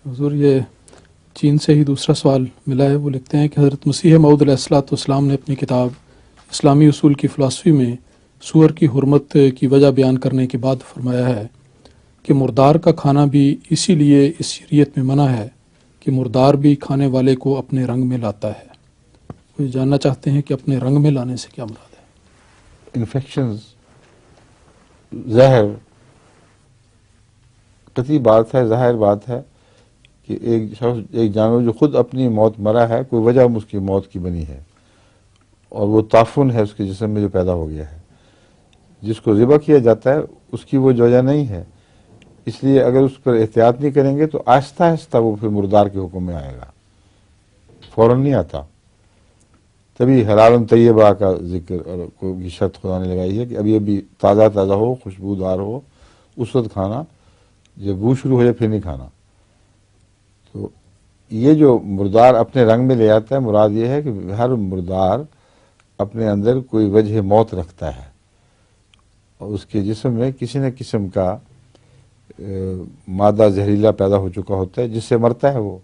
حضور یہ چین سے ہی دوسرا سوال ملا ہے. وہ لکھتے ہیں کہ حضرت مسیح موعود علیہ الصلوۃ والسلام نے اپنی کتاب اسلامی اصول کی فلسفی میں سور کی حرمت کی وجہ بیان کرنے کے بعد فرمایا ہے کہ مردار کا کھانا بھی اسی لیے اس شریعت میں منع ہے کہ مردار بھی کھانے والے کو اپنے رنگ میں لاتا ہے. وہ جاننا چاہتے ہیں کہ اپنے رنگ میں لانے سے کیا مراد ہے؟ انفیکشنز، زہر، قطعی بات ہے، ظاہر بات ہے کہ ایک جانور جو خود اپنی موت مرا ہے، کوئی وجہ اس کی موت کی بنی ہے، اور وہ تعفن ہے اس کے جسم میں جو پیدا ہو گیا ہے. جس کو ذبح کیا جاتا ہے اس کی وہ وجہ نہیں ہے. اس لیے اگر اس پر احتیاط نہیں کریں گے تو آہستہ آہستہ وہ پھر مردار کے حکم میں آئے گا، فوراً نہیں آتا. تبھی حلال طیبہ کا ذکر اور کوئی شرط خدا نے لگائی ہے کہ ابھی ابھی تازہ تازہ ہو، خوشبودار ہو، اس وقت کھانا، جب بو شروع ہو جائے پھر نہیں کھانا. تو یہ جو مردار اپنے رنگ میں لے آتا ہے، مراد یہ ہے کہ ہر مردار اپنے اندر کوئی وجہ موت رکھتا ہے اور اس کے جسم میں کسی نہ قسم کا مادہ زہریلا پیدا ہو چکا ہوتا ہے جس سے مرتا ہے وہ.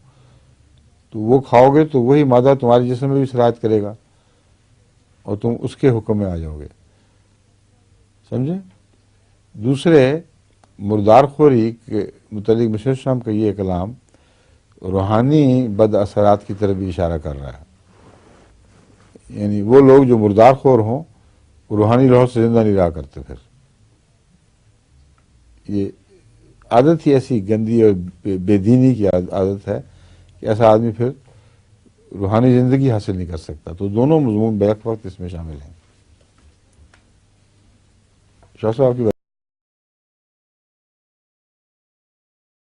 تو وہ کھاؤ گے تو وہی مادہ تمہارے جسم میں بھی سرایت کرے گا اور تم اس کے حکم میں آ جاؤ گے. سمجھے؟ دوسرے مردار خوری کے متعلق مشیر شام کا یہ کلام روحانی بد اثرات کی طرف بھی اشارہ کر رہا ہے. یعنی وہ لوگ جو مردار خور ہوں وہ روحانی لوہر سے زندہ نہیں رہا کرتے. پھر یہ عادت ہی ایسی گندی اور بے دینی کی عادت ہے کہ ایسا آدمی پھر روحانی زندگی حاصل نہیں کر سکتا. تو دونوں مضمون بیک وقت اس میں شامل ہیں. شاہ صاحب کی